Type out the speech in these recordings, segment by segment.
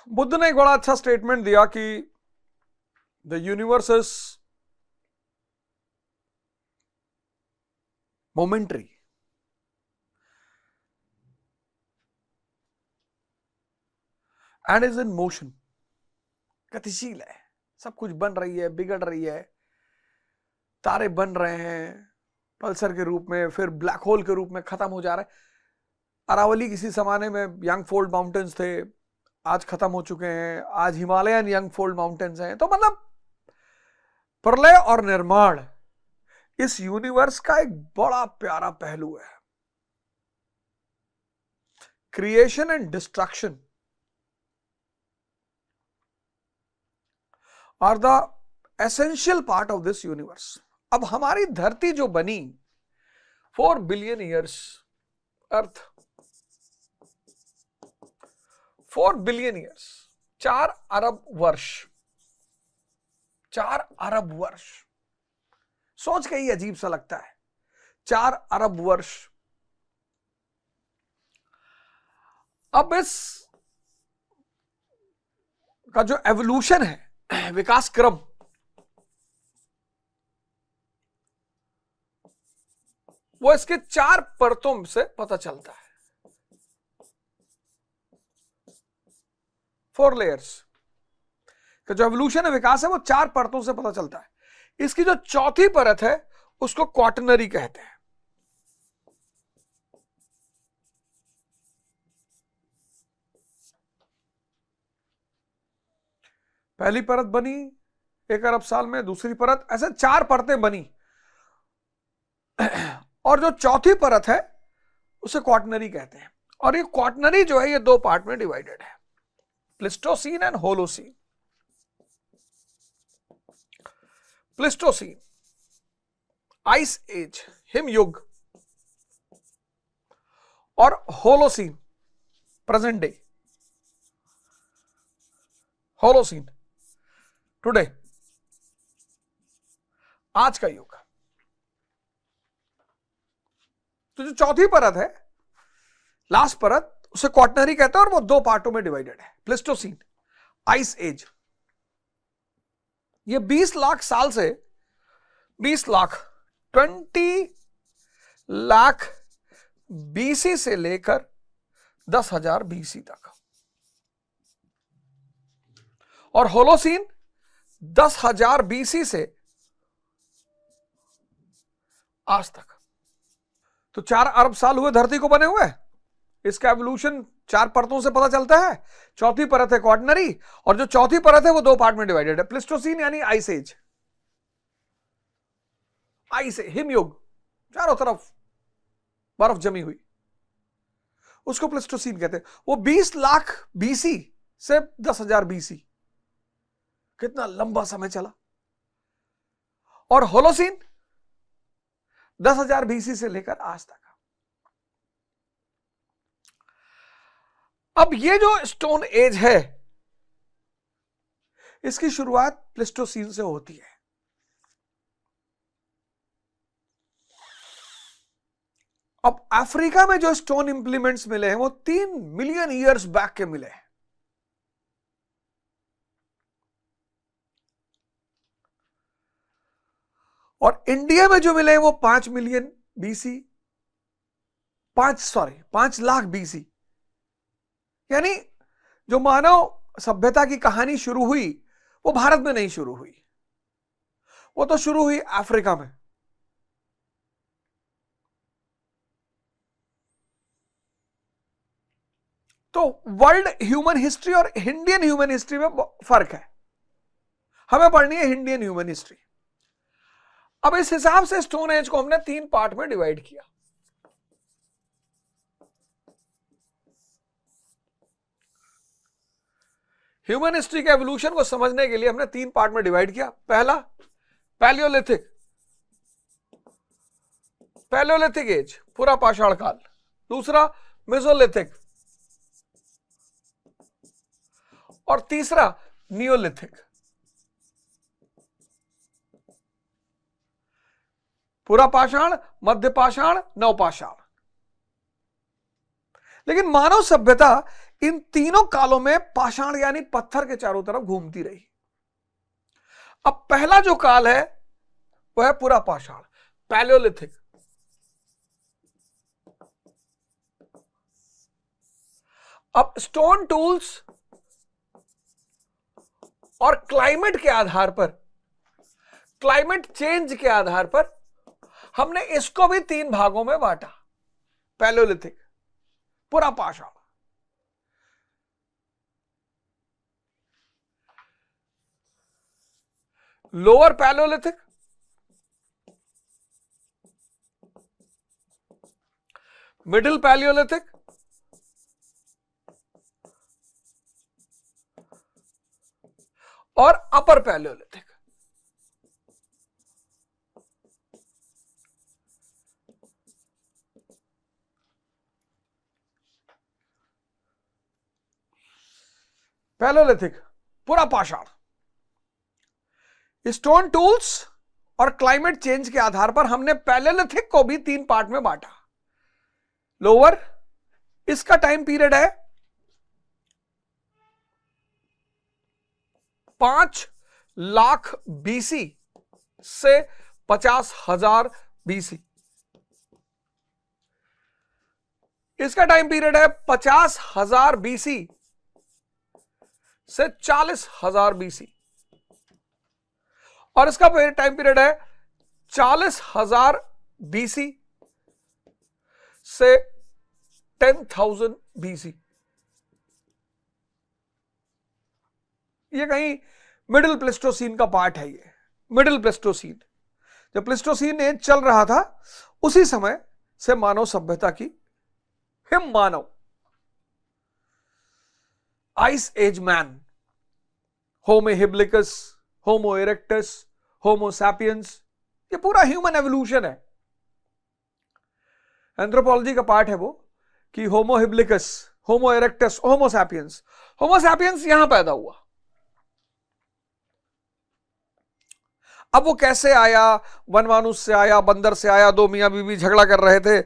बुद्ध ने एक बड़ा अच्छा स्टेटमेंट दिया कि the universe is momentary and is in motion, गतिशील है, सब कुछ बन रही है, बिगड़ रही है, तारे बन रहे हैं पल्सर के रूप में, फिर ब्लैक होल के रूप में खत्म हो जा रहा है। अरावली किसी जमाने में यंग फोल्ड माउंटेन्स थे, आज खत्म हो चुके हैं, आज हिमालयन यंग फोल्ड माउंटेन्स हैं। तो मतलब प्रलय और निर्माण इस यूनिवर्स का एक बड़ा प्यारा पहलू है। Creation and destruction are the essential part of this universe. अब हमारी धरती जो बनी 4 billion years, earth 4 billion years, 4 अरब वर्ष, 4 अरब वर्ष, सोच के ही अजीब सा लगता है। 4 अरब वर्ष। अब इस का जो एवोल्यूशन है, विकास क्रम, वो इसके 4 परतों से पता चलता है। 4 लेयर्स का जो एवोल्यूशन है, विकास है, वो 4 परतों से पता चलता है। इसकी जो चौथी परत है उसको क्वाटरनरी कहते हैं। पहली परत बनी 1 अरब साल में, दूसरी परत, ऐसे 4 परतें बनी, और जो चौथी परत है उसे क्वाटरनरी कहते हैं। और ये क्वाटरनरी जो है ये 2 पार्ट में डिवाइडेड है, Pleistocene and Holocene. Pleistocene ice age, हिमयुग, और Holocene present day, Holocene today, आज का युग। तो जो चौथी परत है, लास्ट परत, उसे क्वाटरनरी कहते हैं, और वो 2 पार्टों में डिवाइडेड है। प्लिस्टोसीन आइस एज, ये 20 लाख साल से 20 लाख बीसी से लेकर 10,000 बीसी तक, और होलोसीन 10,000 बीसी से आज तक। तो 4 अरब साल हुए धरती को बने हुए। इसका एवोल्यूशन 4 परतों से पता चलता है। चौथी परत है क्वाटरनरी, और जो चौथी परत है वो 2 पार्ट में डिवाइडेड है। प्लिस्टोसीन यानी आइस एज, आइस हिमयुग, चारों तरफ बर्फ जमी हुई, उसको प्लिस्टोसीन कहते हैं। वो 20 लाख बीसी से 10,000 बीसी, कितना लंबा समय चला। और होलोसीन 10,000 बीसी से लेकर आज तक। अब ये जो स्टोन एज है, इसकी शुरुआत प्लिस्टोसीन से होती है। अब अफ्रीका में जो स्टोन इंप्लीमेंट्स मिले हैं वो 3 मिलियन ईयर्स बैक के मिले हैं। और इंडिया में जो मिले हैं वो 5 मिलियन बीसी, 5 लाख बीसी। यानी जो मानव सभ्यता की कहानी शुरू हुई वो भारत में नहीं शुरू हुई, वो तो शुरू हुई अफ्रीका में। तो वर्ल्ड ह्यूमन हिस्ट्री और इंडियन ह्यूमन हिस्ट्री में फर्क है। हमें पढ़नी है इंडियन ह्यूमन हिस्ट्री। अब इस हिसाब से स्टोन एज को हमने 3 पार्ट में डिवाइड किया। ह्यूमन हिस्ट्री के एवोल्यूशन को समझने के लिए हमने 3 पार्ट में डिवाइड किया। पहला पैलियोलिथिक, पैलियोलिथिक एज, पूरा पाषाण काल। दूसरा मेसोलिथिक, और तीसरा नियोलिथिक, पूरा पाषाण, मध्य पाषाण, नवपाषाण। लेकिन मानव सभ्यता इन तीनों कालों में पाषाण यानी पत्थर के चारों तरफ घूमती रही। अब पहला जो काल है वह है पूरा पाषाण, पैलियोलिथिक। अब स्टोन टूल्स और क्लाइमेट के आधार पर, क्लाइमेट चेंज के आधार पर हमने इसको भी 3 भागों में बांटा। पैलियोलिथिक, पूरा पाषाण, लोअर पैलियोलिथिक, मिडिल पैलियोलिथिक और अपर पैलियोलिथिक। पैलियोलिथिक पूरा पाषाण, स्टोन टूल्स और क्लाइमेट चेंज के आधार पर हमने पैलियोलिथिक को भी 3 पार्ट में बांटा। लोअर, इसका टाइम पीरियड है 5 लाख बीसी से 50,000 बीसी। इसका टाइम पीरियड है 50,000 बीसी से 40,000 बीसी। और इसका टाइम पीरियड है 40,000 बीसी से 10,000 बीसी। ये कहीं मिडिल प्लेस्टोसीन का पार्ट है। ये मिडिल प्लेस्टोसीन, जब प्लेस्टोसीन एज चल रहा था उसी समय से मानव सभ्यता की हिम मानव, आइस एज मैन, होमो हिब्लिकस, होमो इरेक्टस, होमो सैपियंस, ये पूरा ह्यूमन एवोल्यूशन है। एंथ्रोपोलॉजी का पार्ट है वो कि होमो हिब्लिकस, होमो इरेक्टस, होमो सैपियंस यहां पैदा हुआ। अब वो कैसे आया, वनमानुष से आया, बंदर से आया, 2 मियां बीवी झगड़ा कर रहे थे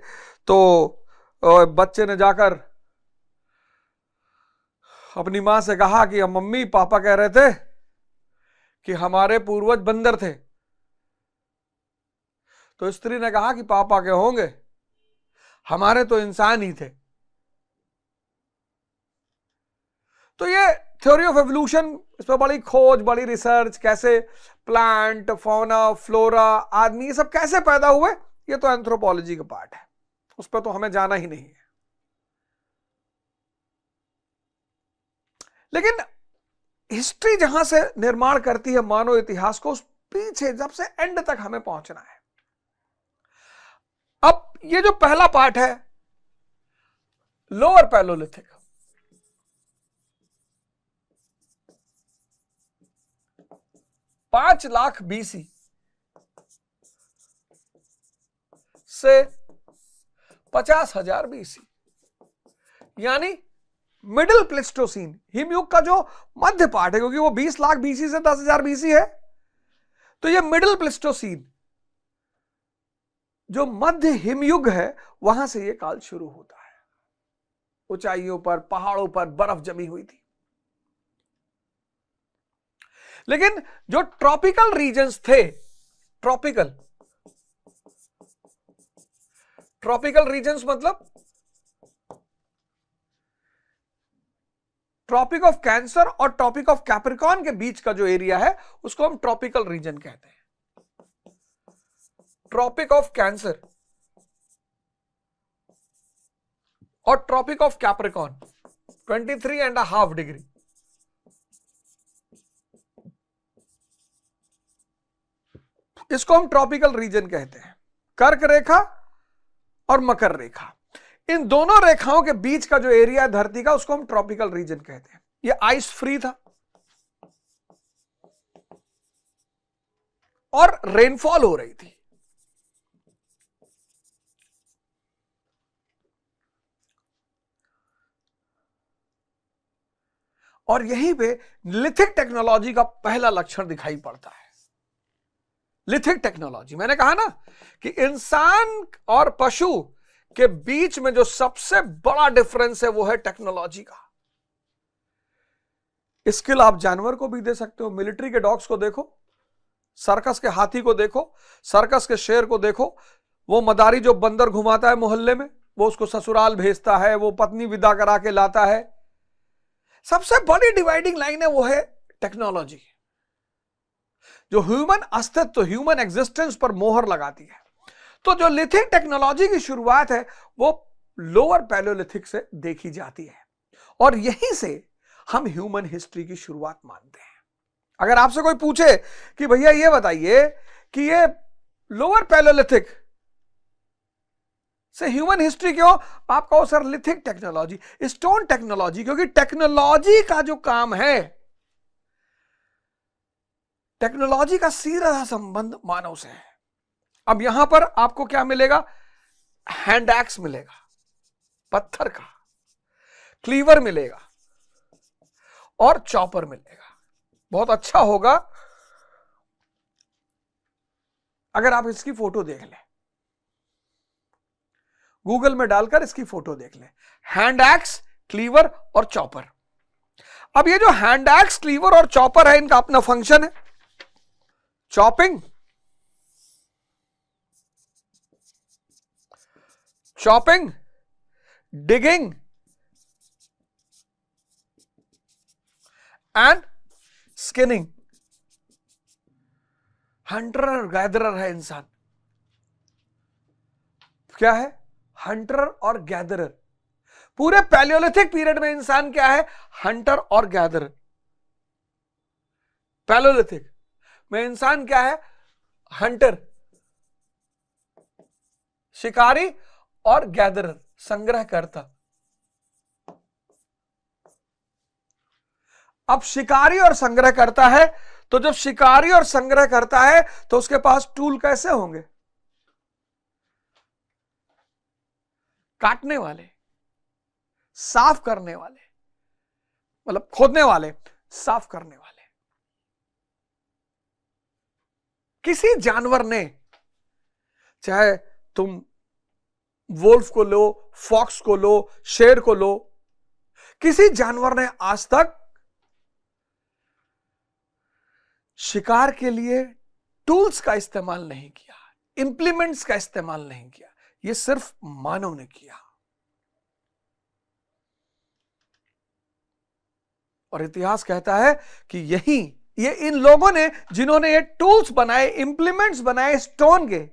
तो बच्चे ने जाकर अपनी मां से कहा कि मम्मी पापा कह रहे थे कि हमारे पूर्वज बंदर थे। तो स्त्री ने कहा कि पापा के होंगे, हमारे तो इंसान ही थे। तो ये थ्योरी ऑफ एवोल्यूशन, इस पर बड़ी खोज, बड़ी रिसर्च, कैसे प्लांट, फौना, फ्लोरा, आदमी, ये सब कैसे पैदा हुए, ये तो एंथ्रोपोलॉजी का पार्ट है, उस पर तो हमें जाना ही नहीं है। लेकिन हिस्ट्री जहां से निर्माण करती है मानव इतिहास को, उस पीछे जब से एंड तक हमें पहुंचना है। अब ये जो पहला पार्ट है लोअर पैलियोलिथिक, पांच लाख बीसी से 50,000 बीसी, यानी मिडिल प्लेस्टोसीन, हिमयुग का जो मध्य पार्ट है, क्योंकि वो 20 लाख बीसी से 10,000 बीसी है, तो ये मिडिल प्लेस्टोसीन जो मध्य हिमयुग है, वहां से ये काल शुरू होता है। ऊंचाइयों पर, पहाड़ों पर बर्फ जमी हुई थी। लेकिन जो ट्रॉपिकल रीजन्स थे, ट्रॉपिकल रीजन्स मतलब ट्रॉपिक ऑफ कैंसर और ट्रॉपिक ऑफ कैप्रिकॉर्न के बीच का जो एरिया है उसको हम ट्रॉपिकल रीजन कहते हैं। ट्रॉपिक ऑफ कैंसर और ट्रॉपिक ऑफ कैप्रिकॉर्न 23.5 डिग्री, इसको हम ट्रॉपिकल रीजन कहते हैं। कर्क रेखा और मकर रेखा, इन दोनों रेखाओं के बीच का जो एरिया है धरती का, उसको हम ट्रॉपिकल रीजन कहते हैं। ये आइस फ्री था और रेनफॉल हो रही थी। और यहीं पे लिथिक टेक्नोलॉजी का पहला लक्षण दिखाई पड़ता है। लिथिक टेक्नोलॉजी, मैंने कहा ना कि इंसान और पशु के बीच में जो सबसे बड़ा डिफरेंस है वो है टेक्नोलॉजी का। स्किल आप जानवर को भी दे सकते हो, मिलिट्री के डॉग्स को देखो, सर्कस के हाथी को देखो, सर्कस के शेर को देखो, वो मदारी जो बंदर घुमाता है मोहल्ले में, वो उसको ससुराल भेजता है, वो पत्नी विदा करा के लाता है। सबसे बड़ी डिवाइडिंग लाइन है वो है टेक्नोलॉजी, जो ह्यूमन अस्तित्व, ह्यूमन एग्जिस्टेंस पर मोहर लगाती है। तो जो लिथिक टेक्नोलॉजी की शुरुआत है वो लोअर पैलियोलिथिक से देखी जाती है और यहीं से हम ह्यूमन हिस्ट्री की शुरुआत मानते हैं। अगर आपसे कोई पूछे कि भैया ये बताइए कि ये लोअर पैलियोलिथिक से ह्यूमन हिस्ट्री क्यों, आप कहो sir lithic technology, stone technology, क्योंकि टेक्नोलॉजी का जो काम है, टेक्नोलॉजी का सीधा संबंध मानव से है। अब यहां पर आपको क्या मिलेगा, हैंड एक्स मिलेगा पत्थर का, क्लीवर मिलेगा और चॉपर मिलेगा। बहुत अच्छा होगा अगर आप इसकी फोटो देख लें, गूगल में डालकर इसकी फोटो देख लें, हैंड एक्स, क्लीवर और चॉपर। अब ये जो हैंड एक्स, क्लीवर और चॉपर है, इनका अपना फंक्शन है, chopping, digging and skinning. Hunter और गैदरर है इंसान। क्या है, हंटर और गैदरर। पूरे पैलियोलिथिक पीरियड में इंसान क्या है, हंटर और गैदरर। पैलियोलिथिक में इंसान क्या है, हंटर, शिकारी, और गैदरर, संग्रह करता। अब शिकारी और संग्रह करता है, तो जब शिकारी और संग्रह करता है तो उसके पास टूल कैसे होंगे, काटने वाले, साफ करने वाले, मतलब खोदने वाले, साफ करने वाले। किसी जानवर ने, चाहे तुम वोल्फ को लो, फॉक्स को लो, शेर को लो, किसी जानवर ने आज तक शिकार के लिए टूल्स का इस्तेमाल नहीं किया, इंप्लीमेंट्स का इस्तेमाल नहीं किया। यह सिर्फ मानव ने किया। और इतिहास कहता है कि ये इन लोगों ने, जिन्होंने ये टूल्स बनाए, इंप्लीमेंट्स बनाए स्टोन के,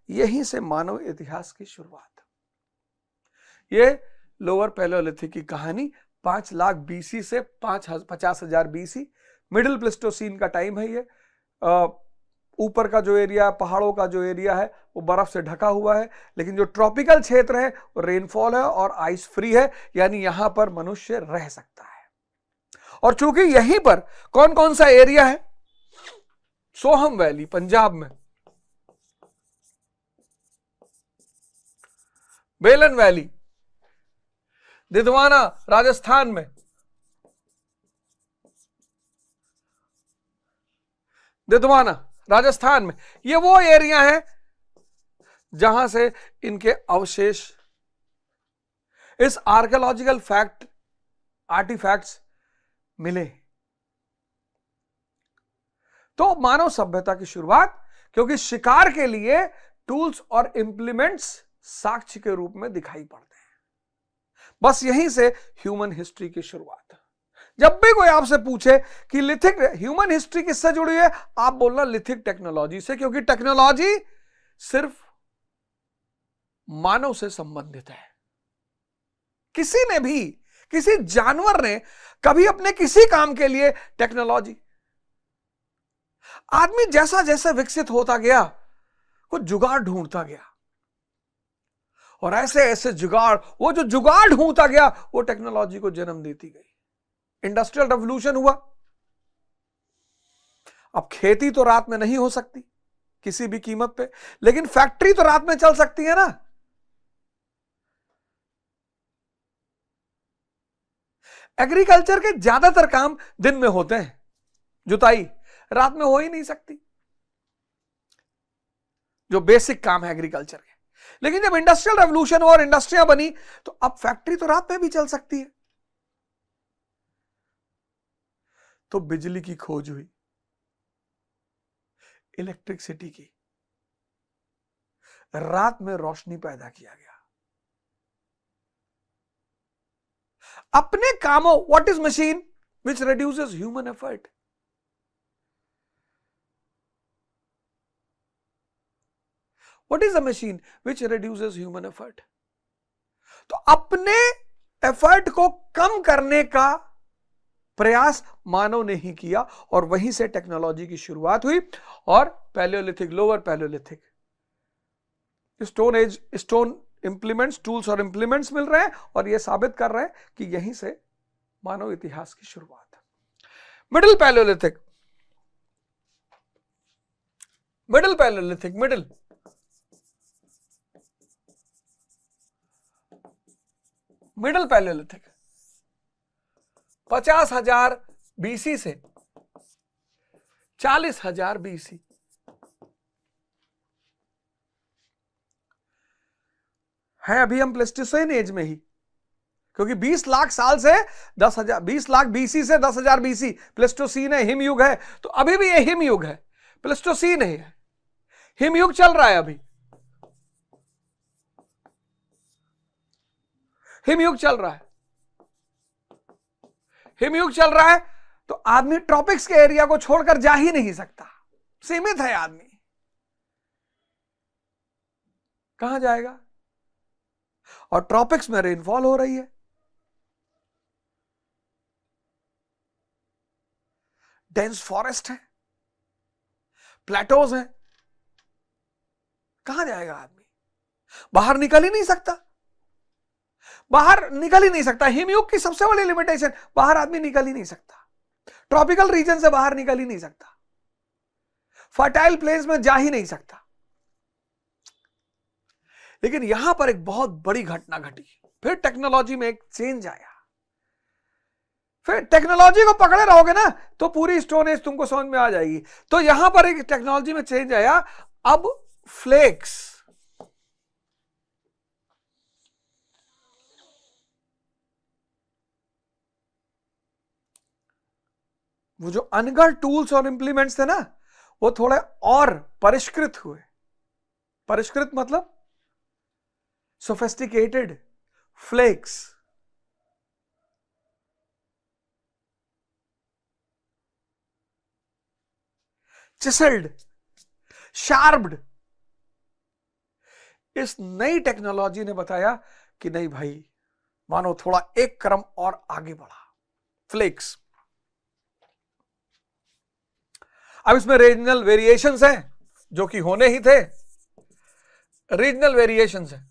यहीं से मानव इतिहास की शुरुआत। ये लोअर पैलियोलिथिक की कहानी 5 लाख बीसी से 50,000 बीसी, मिडिल प्लेस्टोसीन का टाइम है। ये ऊपर का जो एरिया, पहाड़ों का जो एरिया है वो बर्फ से ढका हुआ है, लेकिन जो ट्रॉपिकल क्षेत्र है वो रेनफॉल है और आइस फ्री है, यानी यहां पर मनुष्य रह सकता है। और चूंकि यहीं पर कौन कौन सा एरिया है, सोहम वैली पंजाब में, बेलन वैली दिदवाना राजस्थान में, दिदवाना राजस्थान में, ये वो एरिया है जहां से इनके अवशेष, इस आर्कियोलॉजिकल फैक्ट, आर्टिफैक्ट्स मिले। तो मानव सभ्यता की शुरुआत, क्योंकि शिकार के लिए टूल्स और इंप्लीमेंट्स साक्ष्य के रूप में दिखाई पड़ते हैं। बस यहीं से ह्यूमन हिस्ट्री की शुरुआत। जब भी कोई आपसे पूछे कि लिथिक ह्यूमन हिस्ट्री किससे जुड़ी है, आप बोलना लिथिक टेक्नोलॉजी से, क्योंकि टेक्नोलॉजी सिर्फ मानव से संबंधित है। किसी ने भी, किसी जानवर ने कभी अपने किसी काम के लिए टेक्नोलॉजी, आदमी जैसा जैसा विकसित होता गया, कुछ जुगाड़ ढूंढता गया, और ऐसे ऐसे जुगाड़, वो जो जुगाड़ ढूंढता गया वो टेक्नोलॉजी को जन्म देती गई। इंडस्ट्रियल रेवोल्यूशन हुआ। अब खेती तो रात में नहीं हो सकती किसी भी कीमत पे, लेकिन फैक्ट्री तो रात में चल सकती है ना। एग्रीकल्चर के ज्यादातर काम दिन में होते हैं, जुताई रात में हो ही नहीं सकती, जो बेसिक काम है एग्रीकल्चर के। लेकिन जब इंडस्ट्रियल रेवोल्यूशन और इंडस्ट्रियां बनी तो अब फैक्ट्री तो रात में भी चल सकती है, तो बिजली की खोज हुई, इलेक्ट्रिसिटी की, रात में रोशनी पैदा किया गया। अपने कामों, what is machine which reduces human effort? What is a machine which reduces human effort? तो अपने एफर्ट को कम करने का प्रयास मानव ने ही किया और वहीं से टेक्नोलॉजी की शुरुआत हुई। और Palaeolithic, lower Palaeolithic, stone age, stone implements, tools और इंप्लीमेंट्स मिल रहे हैं और यह साबित कर रहे हैं कि यहीं से मानव इतिहास की शुरुआत है। Middle Palaeolithic, middle Palaeolithic, middle middle Palaeolithic 50,000 BC से 40,000 बीसी। है अभी हम प्लेस्टोसीन एज में ही, क्योंकि 20 लाख साल से 10,000, 20 लाख बीसी से 10,000 बीसी प्लेस्टोसीन है, हिमयुग है। तो अभी भी ये हिमयुग है, प्लेस्टोसीन है, हिमयुग चल रहा है अभी, हिमयुग चल रहा है, हिमयुग चल रहा है। तो आदमी ट्रॉपिक्स के एरिया को छोड़कर जा ही नहीं सकता, सीमित है आदमी, कहां जाएगा? और ट्रॉपिक्स में रेनफॉल हो रही है, डेंस फॉरेस्ट है, प्लेटोज हैं, कहां जाएगा आदमी? बाहर निकल ही नहीं सकता, बाहर निकल ही नहीं सकता। हिमयुग की सबसे बड़ी लिमिटेशन, बाहर आदमी निकल ही नहीं सकता, ट्रॉपिकल रीजन से बाहर निकल ही नहीं सकता, फर्टाइल प्लेस में जा ही नहीं सकता। लेकिन यहां पर एक बहुत बड़ी घटना घटी, फिर टेक्नोलॉजी में एक चेंज आया। फिर टेक्नोलॉजी को पकड़े रहोगे ना तो पूरी स्टोन एज तुमको समझ में आ जाएगी। तो यहां पर एक टेक्नोलॉजी में चेंज आया। अब फ्लेक्स, वो जो अनगढ़ टूल्स और इंप्लीमेंट्स थे ना, वो थोड़े और परिष्कृत हुए। परिष्कृत मतलब सोफिस्टिकेटेड, फ्लेक्स, चिसल्ड, शार्प्ड। इस नई टेक्नोलॉजी ने बताया कि नहीं भाई, मानो थोड़ा एक क्रम और आगे बढ़ा, फ्लेक्स। अब इसमें रीजनल वेरिएशंस हैं जो कि होने ही थे, रीजनल वेरिएशंस हैं,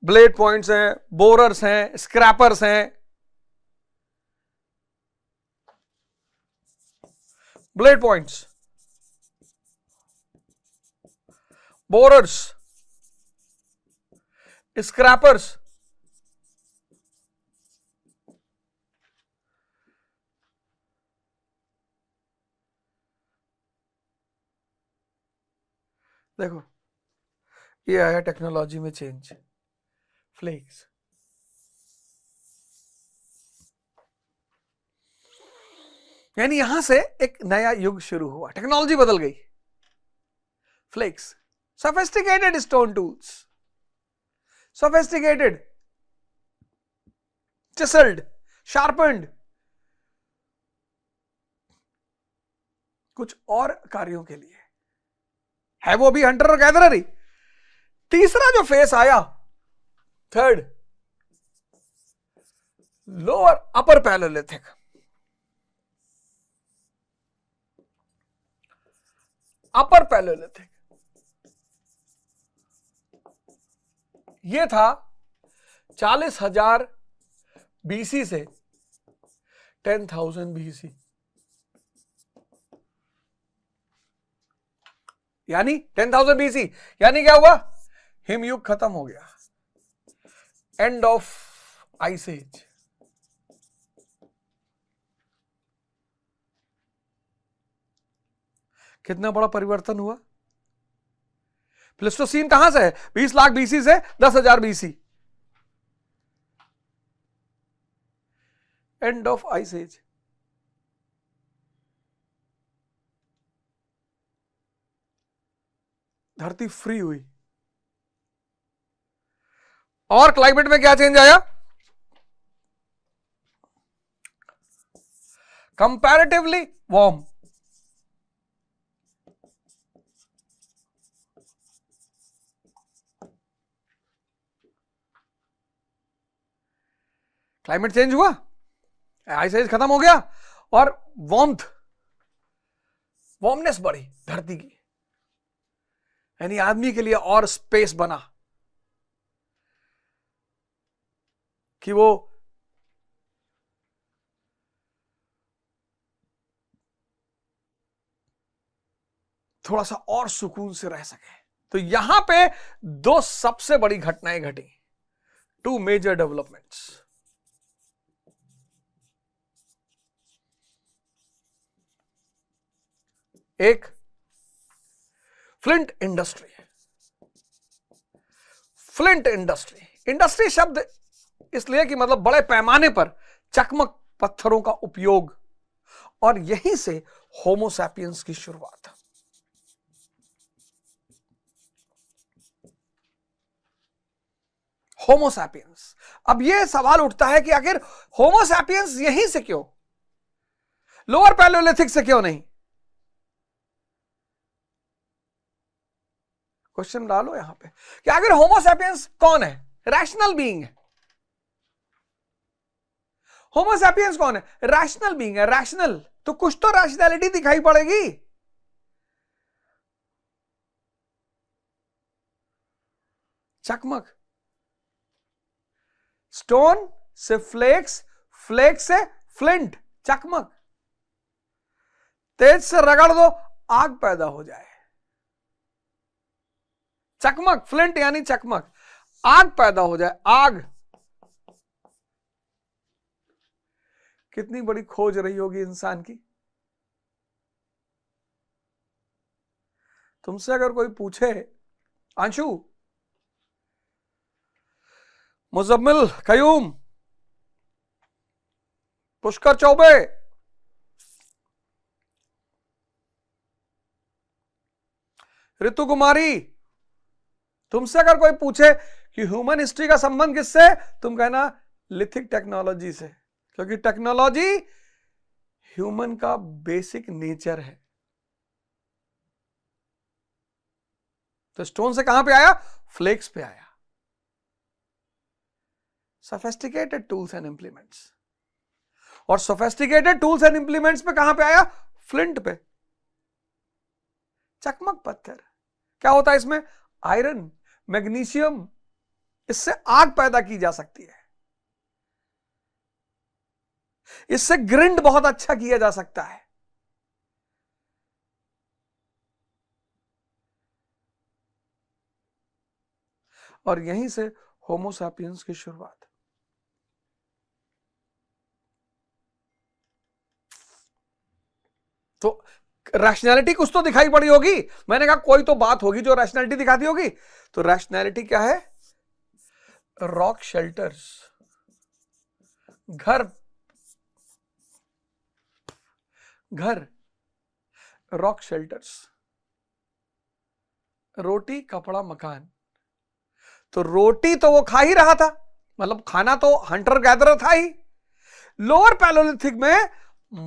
ब्लेड पॉइंट्स हैं, बोरर्स हैं, स्क्रैपर्स हैं, ब्लेड पॉइंट्स, बोरर्स, स्क्रैपर्स। देखो ये आया टेक्नोलॉजी में चेंज, फ्लेक्स। यानी यहां से एक नया युग शुरू हुआ, टेक्नोलॉजी बदल गई। Flakes, sophisticated stone tools, sophisticated, chiselled, sharpened, कुछ और कार्यों के लिए है, वो भी हंटर और गैदरर ही। तीसरा जो फेस आया, थर्ड, लोअर अपर पैलियोलिथिक। अपर पैलियोलिथिक ये था 40,000 बीसी से 10,000 बीसी। यानी 10,000 बीसी यानी क्या हुआ? हिमयुग खत्म हो गया, एंड ऑफ आइस एज। कितना बड़ा परिवर्तन हुआ। प्लेस्टोसीन कहां से है? 20 लाख बीसी से 10,000 BC, end of ice age. धरती फ्री हुई। और क्लाइमेट में क्या चेंज आया? Comparatively warm. क्लाइमेट चेंज हुआ, आइस एज खत्म हो गया, और वार्मनेस बढ़ी धरती की, यानी आदमी के लिए और स्पेस बना कि वो थोड़ा सा और सुकून से रह सके। तो यहां पे दो सबसे बड़ी घटनाएं घटी, टू मेजर डेवलपमेंट्स। एक flint industry. Flint industry, industry शब्द इसलिए कि मतलब बड़े पैमाने पर चकमक पत्थरों का उपयोग, और यहीं से होमोसैपियंस की शुरुआत। होमोसैपियंस। अब यह सवाल उठता है कि आखिर होमोसैपियंस यहीं से क्यों, लोअर पैलियोलिथिक से क्यों नहीं? क्वेश्चन डालो यहां पे कि आखिर होमोसैपियंस कौन है? रैशनल बीइंग है। होमोसैपियंस कौन है? रैशनल बीइंग है। रैशनल तो कुछ तो रैशनैलिटी दिखाई पड़ेगी। चकमक, स्टोन से फ्लेक्स, फ्लेक्स से फ्लिंट, चकमक। तेज से रगड़ दो, आग पैदा हो जाए। चकमक, फ्लिंट यानी चकमक, आग पैदा हो जाए, आग। कितनी बड़ी खोज रही होगी इंसान की। तुमसे अगर कोई पूछे, आंशु, मुजम्मिल कयूम, पुष्कर चौबे, ऋतु कुमारी, तुमसे अगर कोई पूछे कि ह्यूमन हिस्ट्री का संबंध किससे, तुम कहना लिथिक टेक्नोलॉजी से, क्योंकि टेक्नोलॉजी ह्यूमन का बेसिक नेचर है। तो स्टोन से कहां पे आया? फ्लेक्स पे आया। सोफिस्टिकेटेड टूल्स एंड इंप्लीमेंट्स, और सोफिस्टिकेटेड टूल्स एंड इंप्लीमेंट्स पे कहां पे आया? फ्लिंट पे, चकमक पत्थर। क्या होता है इसमें? आयरन, मैग्नीशियम, इससे आग पैदा की जा सकती है। इससे ग्रिंड बहुत अच्छा किया जा सकता है। और यहीं से होमोसैपियंस की शुरुआत। तो रैशनैलिटी कुछ तो दिखाई पड़ी होगी। मैंने कहा कोई तो बात होगी जो रैशनैलिटी दिखाती होगी। तो रैशनैलिटी क्या है? रॉक शेल्टर्स, घर, घर, रॉक शेल्टर्स, रोटी कपड़ा मकान। तो रोटी तो वो खा ही रहा था, मतलब खाना तो हंटर गैदरर था ही। लोअर पैलियोलिथिक में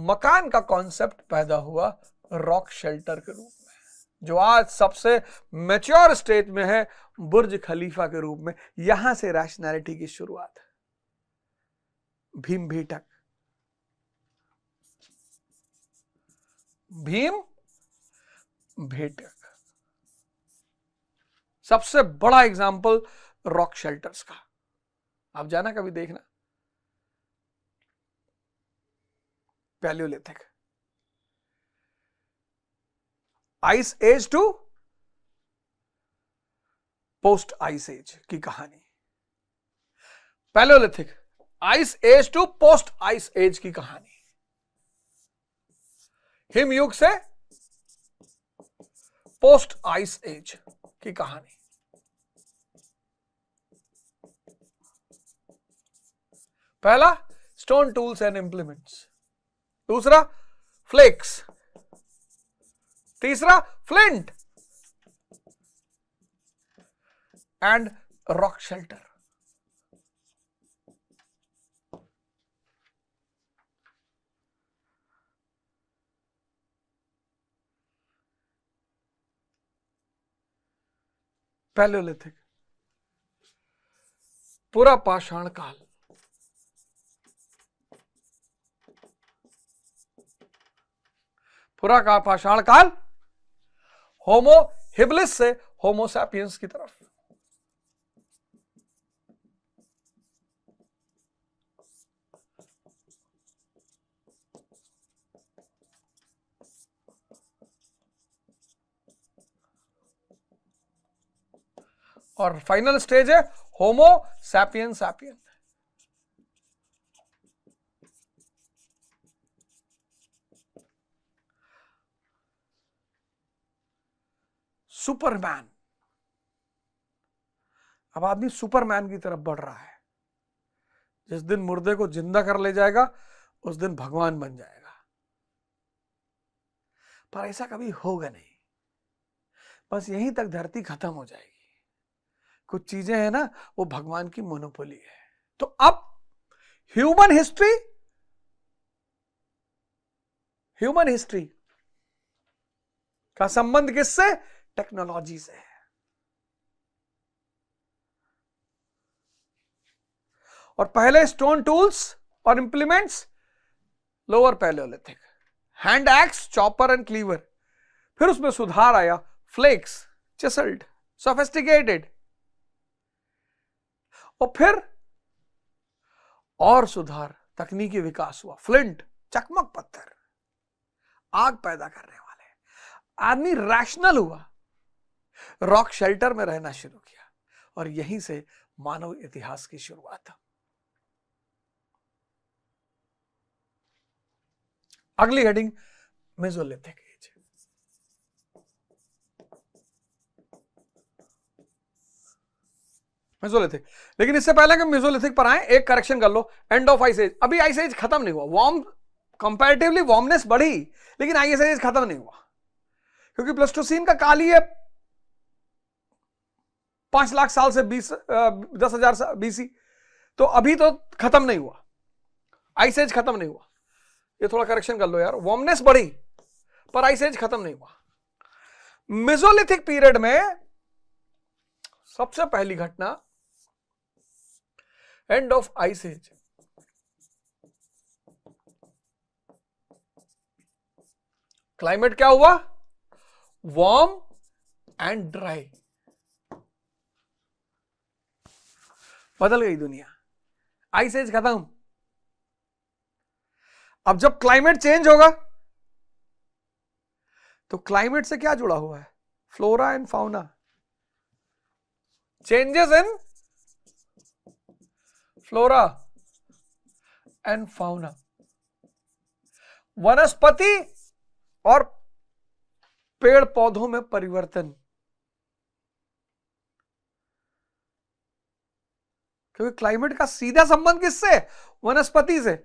मकान का कॉन्सेप्ट पैदा हुआ रॉक शेल्टर के रूप में, जो आज सबसे मैच्योर स्टेज में है बुर्ज खलीफा के रूप में। यहां से रैशनैलिटी की शुरुआत है। भीम भेटक, भीम भेटक सबसे बड़ा एग्जाम्पल रॉक शेल्टर्स का। आप जाना कभी, देखना। Palaeolithic, ice age to post ice age की कहानी। Palaeolithic, ice age to post ice age की कहानी। हिमयुग से पोस्ट आइस एज की कहानी। पहला स्टोन टूल्स एंड इंप्लीमेंट्स, दूसरा फ्लेक्स, तीसरा flint and rock shelter. Palaeolithic, पूरा पाषाण काल, पूरा का पाषाण काल होमो हिबिलिस से होमो सैपियंस की तरफ। और फाइनल स्टेज है होमो सैपियन सैपियन। सुपरमैन, अब आदमी सुपरमैन की तरफ बढ़ रहा है। जिस दिन मुर्दे को जिंदा कर ले जाएगा उस दिन भगवान बन जाएगा, पर ऐसा कभी होगा नहीं। बस यहीं तक धरती खत्म हो जाएगी। कुछ चीजें हैं ना, वो भगवान की मोनोपोली है। तो अब ह्यूमन हिस्ट्री का संबंध किससे? टेक्नोलॉजी से है। और पहले स्टोन टूल्स और implements lower palaeolithic, hand axe, chopper and cleaver. फिर उसमें सुधार आया, फ्लेक्स, चिसल्ड, सोफिस्टिकेटेड। और फिर और सुधार, तकनीकी विकास हुआ, फ्लिंट, चकमक पत्थर, आग पैदा करने वाले। आदमी रैशनल हुआ, रॉक शेल्टर में रहना शुरू किया, और यहीं से मानव इतिहास की शुरुआत। अगली हेडिंग मेसोलिथिक एज। मेसोलिथिक, लेकिन इससे पहले कि मेसोलिथिक पर आए, एक करेक्शन कर लो, एंड ऑफ आइस एज। अभी आइस एज खत्म नहीं हुआ, वार्म कंपैरेटिवली वार्मनेस बढ़ी, लेकिन आइस एज खत्म नहीं हुआ, क्योंकि प्लेस्टोसीन का काल ही है 5 लाख साल से 10,000 बीसी। तो अभी तो खत्म नहीं हुआ, आइस एज खत्म नहीं हुआ। ये थोड़ा करेक्शन कर लो यार, वार्मनेस बढ़ी पर आइस एज खत्म नहीं हुआ। मेसोलिथिक पीरियड में सबसे पहली घटना end of ice age. Climate क्या हुआ? वार्म एंड ड्राई, बदल गई दुनिया, आइस एज खत्म। अब जब क्लाइमेट चेंज होगा तो क्लाइमेट से क्या जुड़ा हुआ है? Flora and fauna, changes in flora and fauna, वनस्पति और पेड़ पौधों में परिवर्तन। क्योंकि क्लाइमेट का सीधा संबंध किससे? वनस्पति से।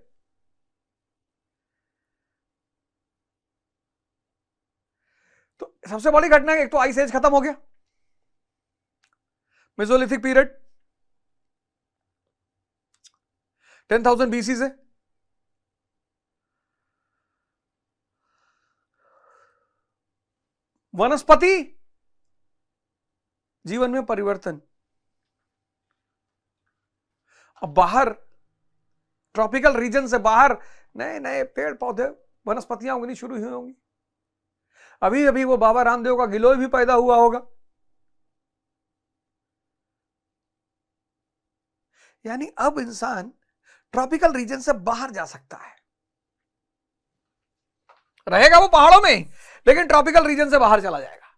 तो सबसे बड़ी घटना है, एक तो आइस एज खत्म हो गया, मेसोलिथिक पीरियड 10,000 बीसी से। वनस्पति जीवन में परिवर्तन। अब बाहर ट्रॉपिकल रीजन से बाहर नए नए पेड़ पौधे, वनस्पतियां उगनी शुरू हुई होंगी। अभी अभी वो बाबा रामदेव का गिलोय भी पैदा हुआ होगा। यानी अब इंसान ट्रॉपिकल रीजन से बाहर जा सकता है, रहेगा वो पहाड़ों में, लेकिन ट्रॉपिकल रीजन से बाहर चला जाएगा।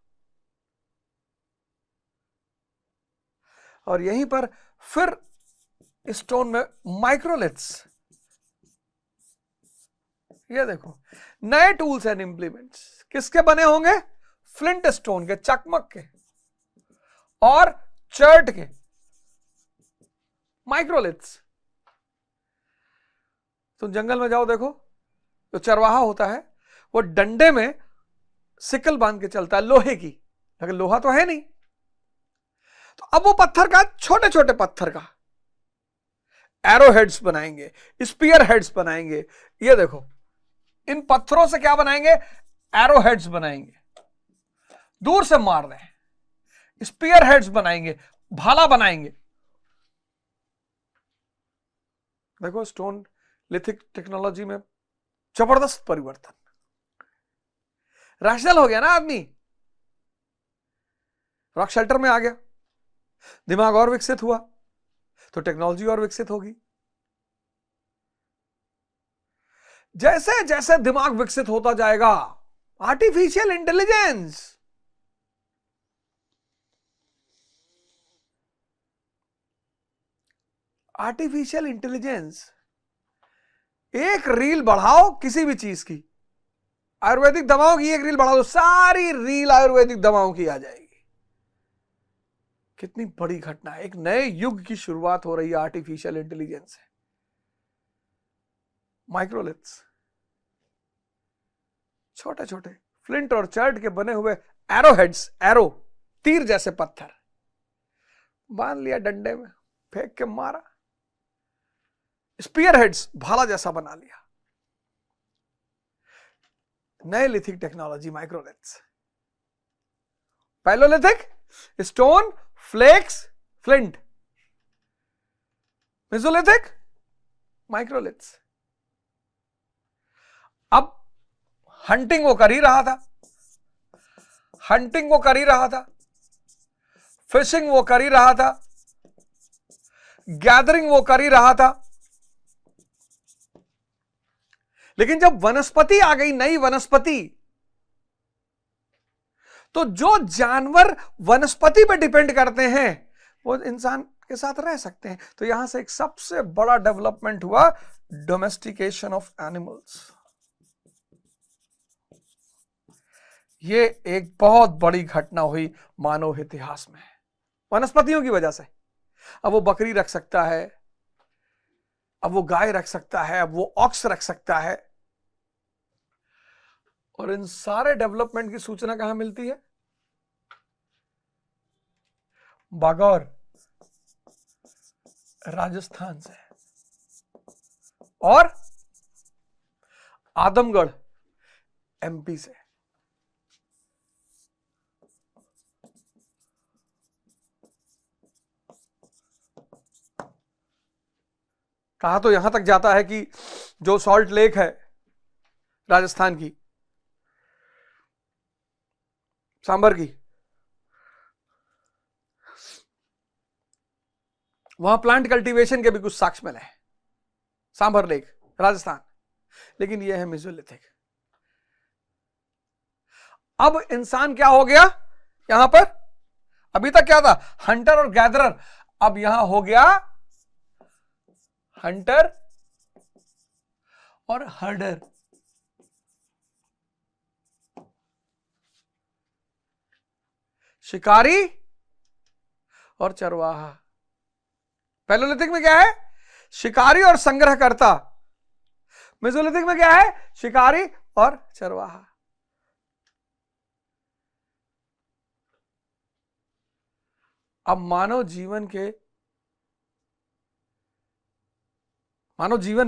और यहीं पर फिर स्टोन में माइक्रोलिथ्स, ये देखो, नए टूल्स एंड इंप्लीमेंट्स किसके बने होंगे? फ्लिंट स्टोन के, चकमक के और चर्ट के, माइक्रोलिथ्स। तुम जंगल में जाओ, देखो जो चरवाहा होता है वो डंडे में सिकल बांध के चलता है, लोहे की, लेकिन लोहा तो है नहीं। तो अब वो पत्थर का, छोटे छोटे पत्थर का एरो हेड्स बनाएंगे, स्पीयर हेड्स बनाएंगे। ये देखो, इन पत्थरों से क्या बनाएंगे? एरो हेड्स बनाएंगे, दूर से मार रहे हैं। स्पीयर हेड्स बनाएंगे, भाला बनाएंगे। देखो स्टोन लिथिक टेक्नोलॉजी में जबरदस्त परिवर्तन। रैशनल हो गया ना आदमी, रॉक शेल्टर में आ गया, दिमाग और विकसित हुआ, तो टेक्नोलॉजी और विकसित होगी। जैसे जैसे दिमाग विकसित होता जाएगा, आर्टिफिशियल इंटेलिजेंस, आर्टिफिशियल इंटेलिजेंस, एक रील बढ़ाओ किसी भी चीज की, आयुर्वेदिक दवाओं की एक रील बढ़ा दो, सारी रील आयुर्वेदिक दवाओं की आ जाएगी। कितनी बड़ी घटना है, एक नए युग की शुरुआत हो रही है आर्टिफिशियल इंटेलिजेंस से। माइक्रोलिथ्स, छोटे छोटे फ्लिंट और चर्ट के बने हुए एरो हेड्स, एरो तीर जैसे पत्थर बांध लिया डंडे में, फेंक के मारा। स्पीयर हेड्स, भाला जैसा बना लिया। नए lithic technology, microliths. Palaeolithic stone, flakes, flint. Mesolithic microliths. अब हंटिंग वो कर ही रहा था, हंटिंग वो कर ही रहा था, फिशिंग वो कर ही रहा था, गैदरिंग वो कर ही रहा था। लेकिन जब वनस्पति आ गई, नई वनस्पति, तो जो जानवर वनस्पति पे डिपेंड करते हैं वो इंसान के साथ रह सकते हैं। तो यहां से एक सबसे बड़ा डेवलपमेंट हुआ, डोमेस्टिकेशन ऑफ एनिमल्स। ये एक बहुत बड़ी घटना हुई मानव इतिहास में, वनस्पतियों की वजह से। अब वो बकरी रख सकता है, अब वो गाय रख सकता है, अब वो ऑक्स रख सकता है। और इन सारे डेवलपमेंट की सूचना कहां मिलती है? बागौर, राजस्थान से, और आदमगढ़, एमपी से। कहा तो यहां तक जाता है कि जो सॉल्ट लेक है राजस्थान की, सांबर की, वहां प्लांट कल्टीवेशन के भी कुछ साक्ष्य मिले हैं, सांबर लेक, राजस्थान। लेकिन यह है मेसोलिथिक। अब इंसान क्या हो गया यहां पर? अभी तक क्या था? हंटर और गैदरर। अब यहां हो गया हंटर और हर्डर। शिकारी और चरवाहा। पैलोलिथिक में क्या है? शिकारी और संग्रहकर्ता। मेसोलिथिक में क्या है? शिकारी और चरवाहा। अब मानव जीवन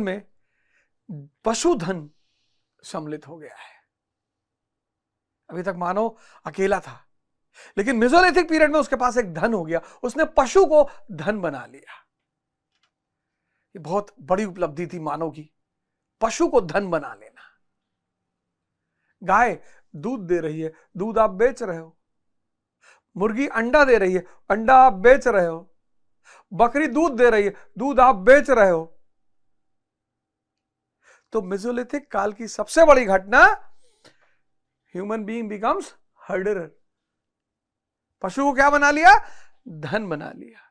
में पशुधन सम्मिलित हो गया है। अभी तक मानव अकेला था, लेकिन मेसोलिथिक पीरियड में उसके पास एक धन हो गया, उसने पशु को धन बना लिया। ये बहुत बड़ी उपलब्धि थी मानव की, पशु को धन बना लेना। गाय दूध दे रही है, दूध आप बेच रहे हो। मुर्गी अंडा दे रही है, अंडा आप बेच रहे हो। बकरी दूध दे रही है, दूध आप बेच रहे हो। तो मेसोलिथिक काल की सबसे बड़ी घटना, ह्यूमन बीइंग बिकम्स हर्डरर। पशु को क्या बना लिया? धन बना लिया।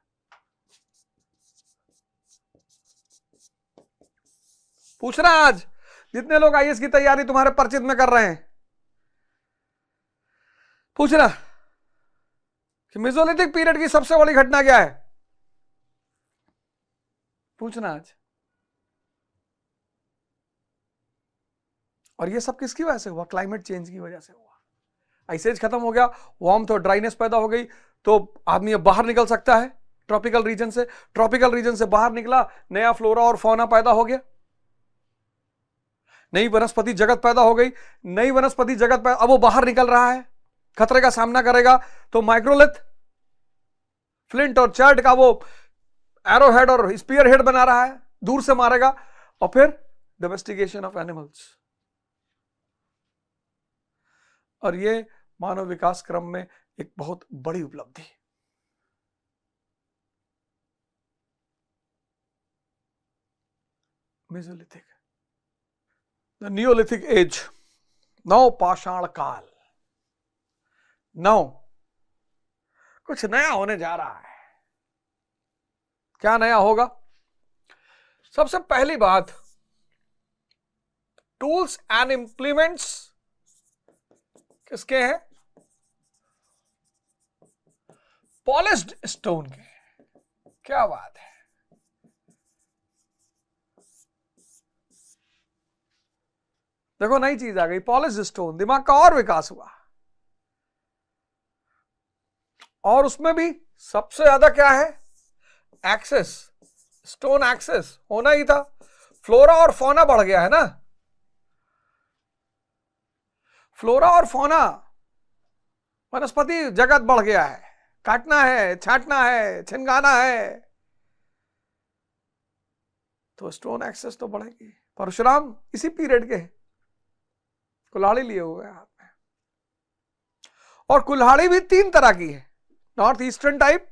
पूछना आज जितने लोग आईएएस की तैयारी तुम्हारे परिचित में कर रहे हैं, पूछना कि मेसोलिथिक पीरियड की सबसे बड़ी घटना क्या है, पूछना आज। और ये सब किसकी वजह से हुआ? क्लाइमेट चेंज की वजह से हुआ। आइस एज खत्म हो गया, वार्मथ और ड्राइनेस पैदा हो गई, तो आदमी अब बाहर निकल सकता है ट्रॉपिकल रीजन से। ट्रॉपिकल रीजन से बाहर निकला, नया फ्लोरा और फौना पैदा हो गया, नई वनस्पति जगत पैदा हो गई। नई वनस्पति जगत पैदा, अब वो बाहर निकल रहा है, खतरे का सामना करेगा, तो माइक्रोलिथ, फ्लिंट और चर्ट का वो एरो हेड और स्पीयर हेड बना रहा है, दूर से मारेगा। और फिर डोमेस्टिकेशन ऑफ एनिमल्स। और ये मानव विकास क्रम में एक बहुत बड़ी उपलब्धि। मेसोलिथिक, द नियोलिथिक एज, नव पाषाण काल। नव, कुछ नया होने जा रहा है। क्या नया होगा? सबसे पहली बात, टूल्स एंड इंप्लीमेंट्स किसके हैं? पॉलिश्ड स्टोन के। क्या बात है। देखो नई चीज आ गई, पॉलिश्ड स्टोन। दिमाग का और विकास हुआ। और उसमें भी सबसे ज्यादा क्या है? एक्सेस, स्टोन एक्सेस होना ही था। फ्लोरा और फौना बढ़ गया है ना। फ्लोरा और फौना, वनस्पति जगत बढ़ गया है। काटना है, छांटना है, छिनगाना है, तो स्टोन एक्सेस तो बढ़ेगी। परशुराम इसी पीरियड के, कुल्हाड़ी लिए हुए हाथ में। और कुल्हाड़ी भी 3 तरह की है, north eastern type,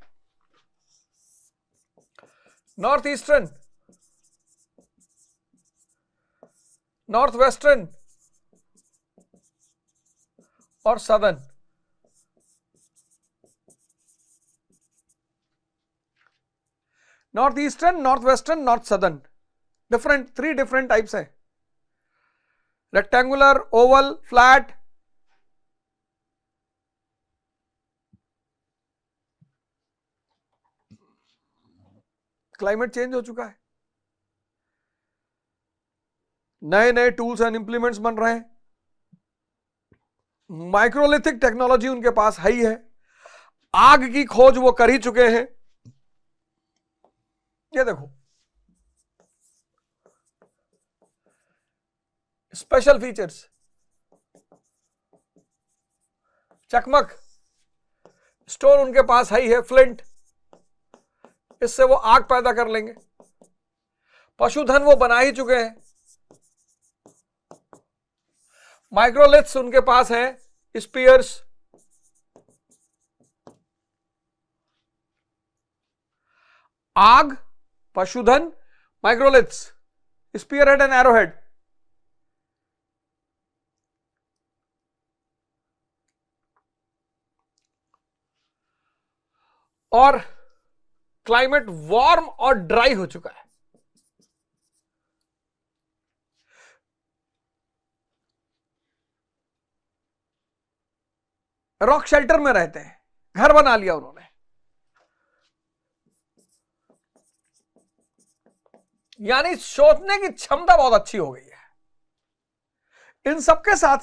north eastern, north western और southern. North eastern, north western, north southern, different 3 different types है। Rectangular, oval, flat. Climate change हो चुका है, नए नए टूल्स एंड इंप्लीमेंट्स बन रहे हैं। माइक्रोलिथिक टेक्नोलॉजी उनके पास है ही है। आग की खोज वो कर ही चुके हैं। ये देखो, स्पेशल फीचर्स, चकमक स्टोन उनके पास है ही है, फ्लिंट, इससे वो आग पैदा कर लेंगे। पशुधन वो बना ही चुके हैं। माइक्रोलिथ्स उनके पास है, स्पीयर्स। आग, पशुधन, microliths, spear head and arrow head. और क्लाइमेट वार्म और ड्राई हो चुका है। रॉक शेल्टर में रहते हैं, घर बना लिया उन्होंने। यानी सोचने की क्षमता बहुत अच्छी हो गई है। इन सबके साथ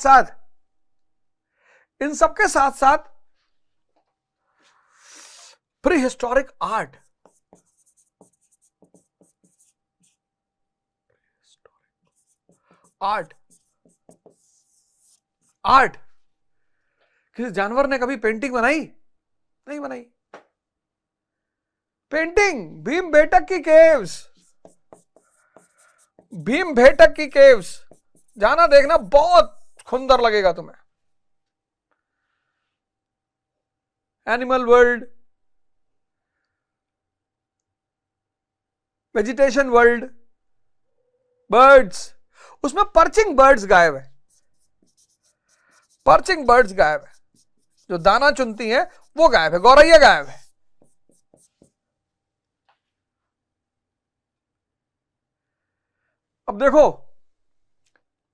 साथ प्री हिस्टोरिक आर्ट, आर्ट किसी जानवर ने कभी पेंटिंग बनाई? नहीं बनाई। पेंटिंग, भीमबेटक की केव्स, भीमबेटक की केव्स जाना, देखना, बहुत सुंदर लगेगा तुम्हें। Animal world, vegetation world, birds, उसमें पर्चिंग बर्ड्स गायब है। पर्चिंग बर्ड्स गायब है, जो दाना चुनती हैं वो गायब है, गौरैया गायब है। अब देखो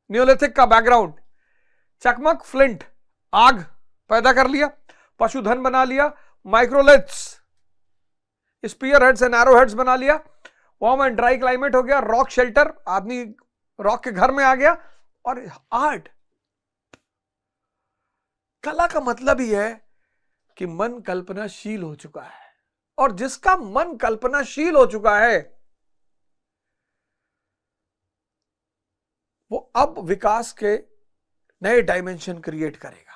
नियोलिथिक का बैकग्राउंड, चकमक, फ्लिंट, आग, पैदा कर लिया, पशुधन बना लिया, microliths, spear heads and arrow heads बना लिया, वार्म एंड ड्राई क्लाइमेट हो गया, रॉक शेल्टर, आदमी रॉक के घर में आ गया। और आर्ट, कला का मतलब ही है कि मन कल्पनाशील हो चुका है, और जिसका मन कल्पनाशील हो चुका है वो अब विकास के नए डायमेंशन क्रिएट करेगा।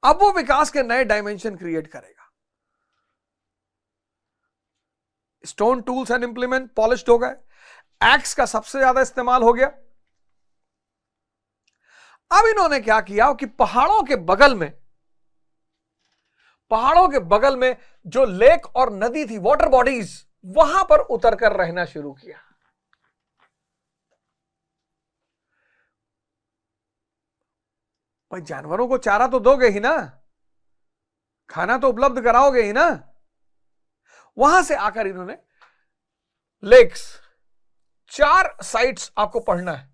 अब वो विकास के नए डायमेंशन क्रिएट करेगा। Stone tools and implement polished हो गए, एक्स का सबसे ज्यादा इस्तेमाल हो गया। अब इन्होंने क्या किया कि पहाड़ों के बगल में जो लेक और नदी थी, वाटर बॉडीज, वहां पर उतरकर रहना शुरू किया। भाई जानवरों को चारा तो दोगे ही ना, खाना तो उपलब्ध कराओगे ही ना। वहां से आकर इन्होंने लेक्स, 4 साइट्स आपको पढ़ना है,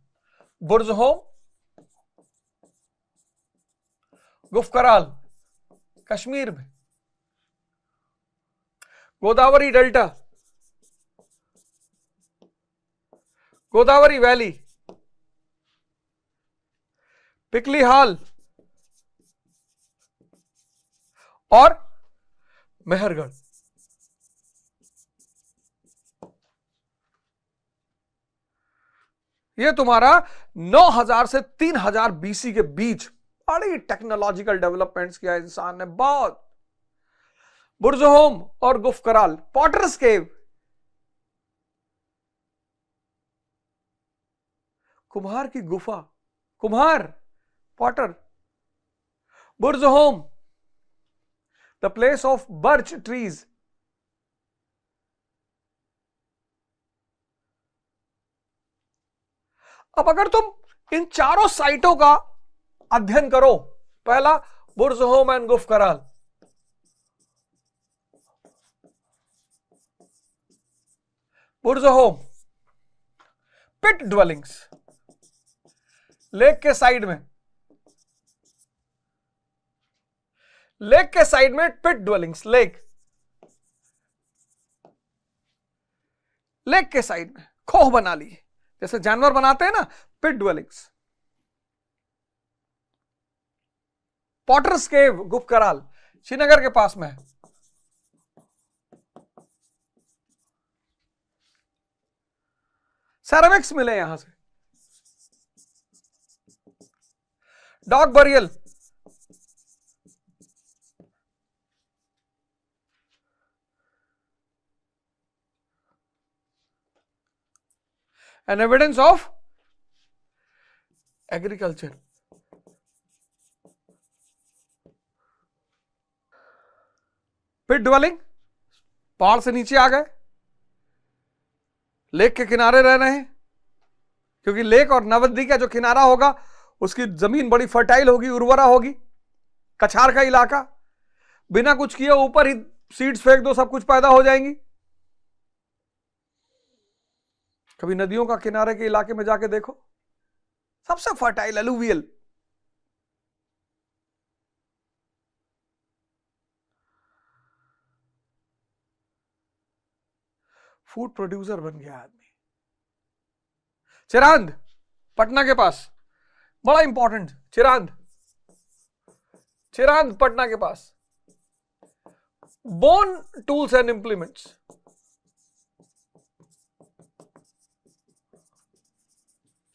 बुर्जहोम, गुफकराल कश्मीर में, गोदावरी डेल्टा, गोदावरी वैली, पिकली हाल और मेहरगढ़। ये तुम्हारा 9000 से 3000 बीसी के बीच बड़ी टेक्नोलॉजिकल डेवलपमेंट्स किया इंसान ने, बहुत। बुर्जहोम और गुफकराल, पॉटर्स केव, कुम्हार की गुफा, कुम्हार, Potter. Burzahom, the place of birch trees. अब अगर तुम इन चारों साइटों का अध्ययन करो, पहला Burzahom and Gufkral, Burzahom pit dwellings, lake के साइड में, लेक के साइड में पिट ड्वेलिंग्स, लेक के साइड में खोह बना ली, जैसे जानवर बनाते हैं ना, pit dwellings. Potters cave, Gufkral, Srinagar के पास में है। सेरामिक्स मिले यहां से। Dog burial, an evidence of agriculture। Pit dwelling, पहाड़ से नीचे आ गए, लेक के किनारे रह रहे हैं, क्योंकि लेक और नदी का जो किनारा होगा उसकी जमीन बड़ी फर्टाइल होगी, उर्वरा होगी, कछार का इलाका, बिना कुछ किए ऊपर ही सीड्स फेंक दो, सब कुछ पैदा हो जाएंगी। कभी नदियों का किनारे के इलाके में जाके देखो, सबसे फर्टाइल, अलुवियल। फूड प्रोड्यूसर बन गया आदमी। चिरांद, पटना के पास, बड़ा इंपॉर्टेंट, चिरांद, चिरांद पटना के पास, बोन टूल्स एंड इंप्लीमेंट्स।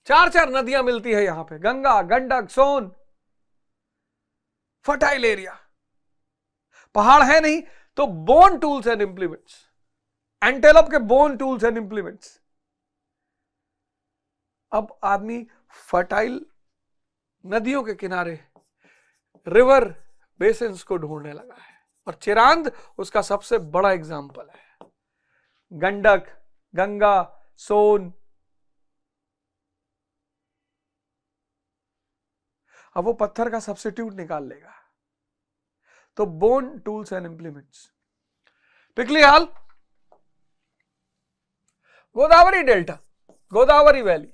चार नदियां मिलती है यहां पे, गंगा, गंडक, सोन, फर्टाइल एरिया। पहाड़ है नहीं तो bone tools and implements, antelope के बोन टूल्स एंड इंप्लीमेंट्स। अब आदमी फर्टाइल नदियों के किनारे, रिवर बेसिन्स को ढूंढने लगा है, और चिरांद उसका सबसे बड़ा एग्जाम्पल है। गंडक, गंगा, सोन। अब वो पत्थर का सब्स्टिट्यूट निकाल लेगा, तो bone tools and implements. Piklihal, Godavari delta, Godavari valley,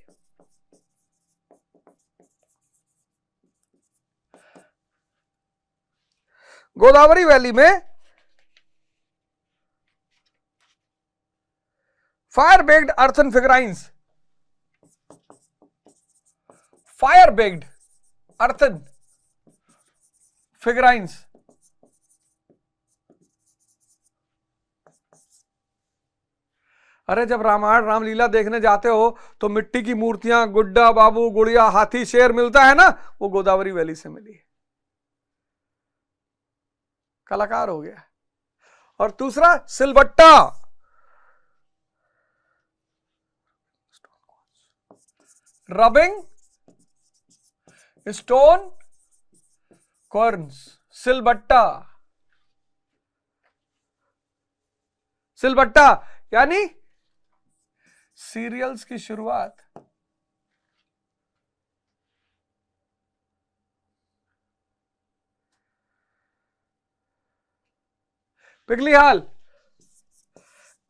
Godavari valley में fire baked earthen figurines, fire baked earthen figurines, अरे जब रामायण रामलीला देखने जाते हो तो मिट्टी की मूर्तियां, गुड्डा बाबू, गुड़िया, हाथी, शेर मिलता है ना, वो गोदावरी वैली से मिली है। कलाकार हो गया। और दूसरा सिलबट्टा, रबिंग स्टोन कॉर्न्स, सिलबट्टा। सिलबट्टा यानी सीरियल्स की शुरुआत पिघली हाल,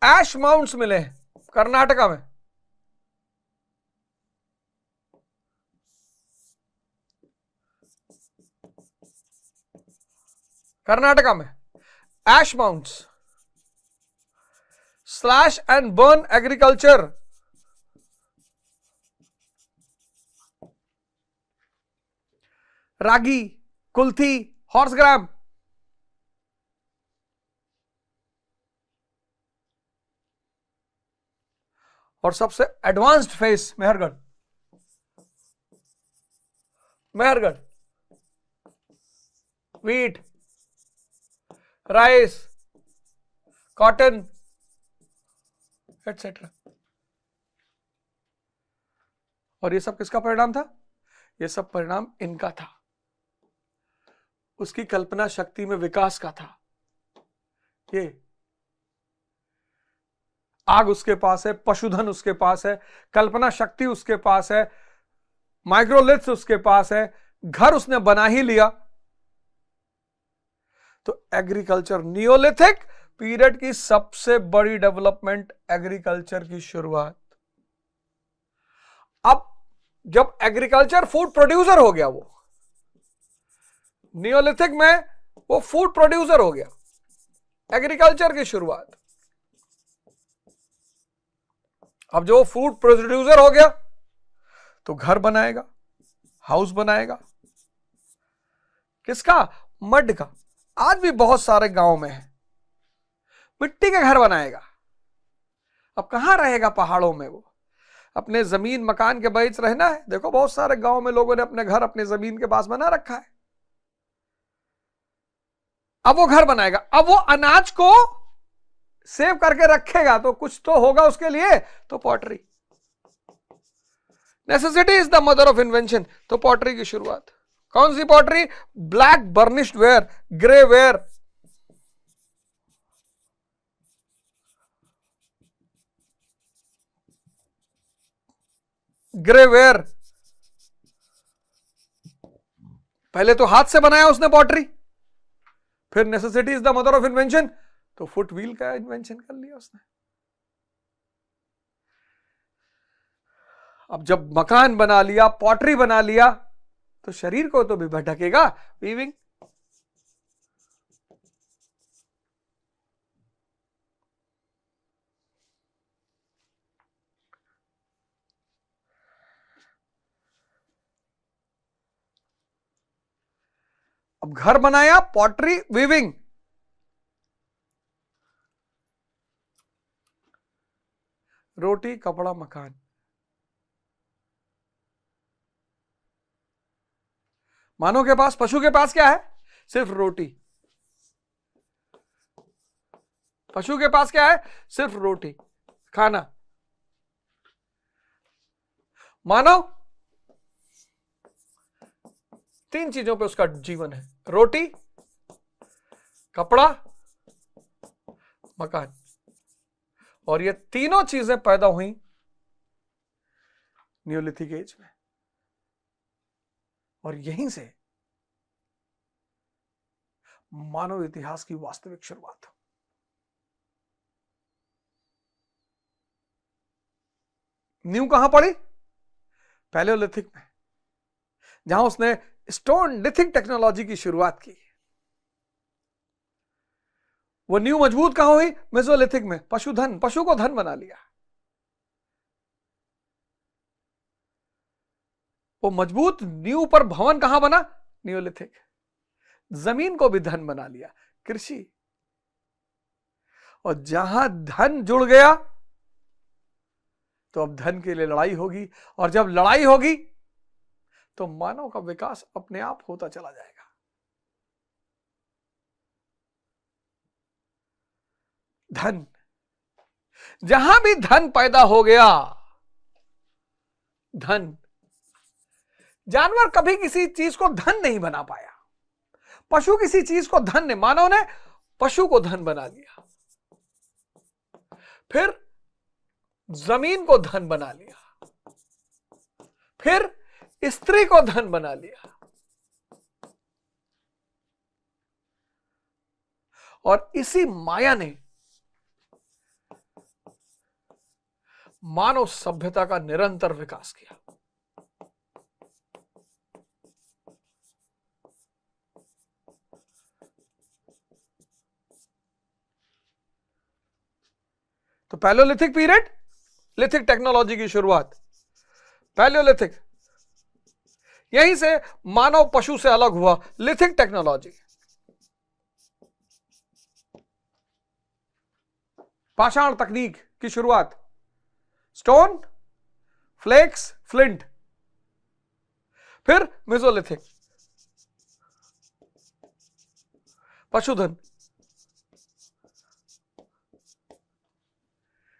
ऐश माउंट्स मिले कर्नाटका में, कर्नाटका में ash mounts, slash and burn agriculture, ragi, कुल्थी, हॉर्स ग्राम, और सबसे advanced phase Mehrgarh, Mehrgarh wheat, rice, cotton etcetera. और ये सब किसका परिणाम था? ये सब परिणाम इनका था, उसकी कल्पना शक्ति में विकास का था। ये आग उसके पास है, पशुधन उसके पास है, कल्पना शक्ति उसके पास है, माइक्रोलिथ्स उसके पास है, घर उसने बना ही लिया। तो एग्रीकल्चर, नियोलिथिक पीरियड की सबसे बड़ी डेवलपमेंट एग्रीकल्चर की शुरुआत। अब जब एग्रीकल्चर फूड प्रोड्यूसर हो गया, वो नियोलिथिक में वो फूड प्रोड्यूसर हो गया, एग्रीकल्चर की शुरुआत। अब जो फूड प्रोड्यूसर हो गया तो घर बनाएगा, हाउस बनाएगा, किसका? मड का। आज भी बहुत सारे गांव में है, मिट्टी के घर बनाएगा। अब कहां रहेगा पहाड़ों में? वो अपने जमीन मकान के बीच रहना है। देखो बहुत सारे गांव में लोगों ने अपने घर अपने जमीन के पास बना रखा है। अब वो घर बनाएगा, अब वो अनाज को सेव करके रखेगा तो कुछ तो होगा उसके लिए, तो pottery. Necessity is the mother of invention. तो पॉटरी की शुरुआत। कौन सी pottery? Black burnished ware, grey ware, grey ware. पहले तो हाथ से बनाया उसने पॉटरी, फिर necessity is the mother of invention, तो फुट व्हील का इन्वेंशन कर लिया उसने। अब जब मकान बना लिया, पॉटरी बना लिया, तो शरीर को तो भी ढकेगा वीविंग। अब घर बनाया, पॉटरी, वीविंग। रोटी, कपड़ा, मकान। मानव के पास, पशु के पास क्या है? सिर्फ रोटी। पशु के पास क्या है? सिर्फ रोटी, खाना। मानव तीन चीजों पे उसका जीवन है, रोटी, कपड़ा, मकान। और ये तीनों चीजें पैदा हुई नियोलिथिक एज में, और यहीं से मानव इतिहास की वास्तविक शुरुआत। नींव कहां पड़ी? पैलियोलिथिक में, जहां उसने स्टोन लिथिक टेक्नोलॉजी की शुरुआत की। वो नींव मजबूत कहां हुई? मेसोलिथिक में। पशुधन, पशु को धन बना लिया। वो मजबूत नींव पर भवन कहां बना? नियोलिथिक। जमीन को भी धन बना लिया, कृषि। और जहां धन जुड़ गया तो अब धन के लिए लड़ाई होगी, और जब लड़ाई होगी तो मानव का विकास अपने आप होता चला जाएगा। धन, जहां भी धन पैदा हो गया, धन, जानवर कभी किसी चीज को धन नहीं बना पाया, पशु किसी चीज को धन नहीं, मानव ने पशु को धन बना लिया, फिर जमीन को धन बना लिया, फिर स्त्री को धन बना लिया, और इसी माया ने मानव सभ्यता का निरंतर विकास किया। तो पैलियोलिथिक पीरियड, लिथिक टेक्नोलॉजी की शुरुआत, पैलियोलिथिक, यहीं से मानव पशु से अलग हुआ, लिथिक टेक्नोलॉजी, पाषाण तकनीक की शुरुआत, स्टोन, फ्लेक्स, फ्लिंट, फिर मेसोलिथिक, पशुधन,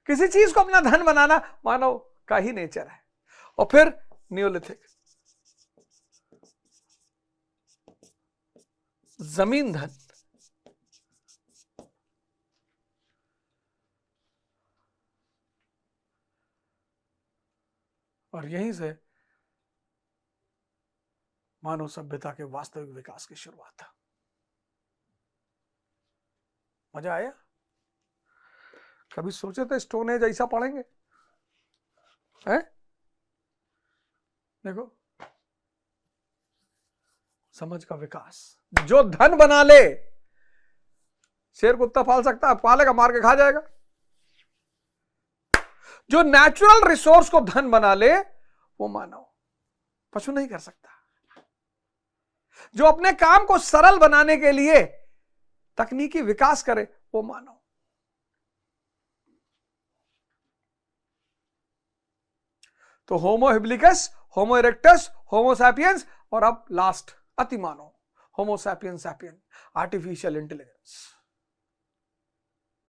किसी चीज को अपना धन बनाना मानव का ही नेचर है, और फिर नियोलिथिक, जमीन धन, और यहीं से मानव सभ्यता के वास्तविक विकास की शुरुआत था। मजा आया? कभी सोचे थे स्टोन एज ऐसा पढ़ेंगे? हैं? देखो, समझ का विकास। जो धन बना ले, शेर कुत्ता पाल सकता है, पालेगा, मार के खा जाएगा। जो नेचुरल रिसोर्स को धन बना ले, वो मानव, पशु नहीं कर सकता। जो अपने काम को सरल बनाने के लिए तकनीकी विकास करे, वो मानव। तो होमो हिबिलिकस, होमो इरेक्टस, होमो सैपियंस, और अब लास्ट अति मानव, होमो सैपियन सैपियन, आर्टिफिशियल इंटेलिजेंस।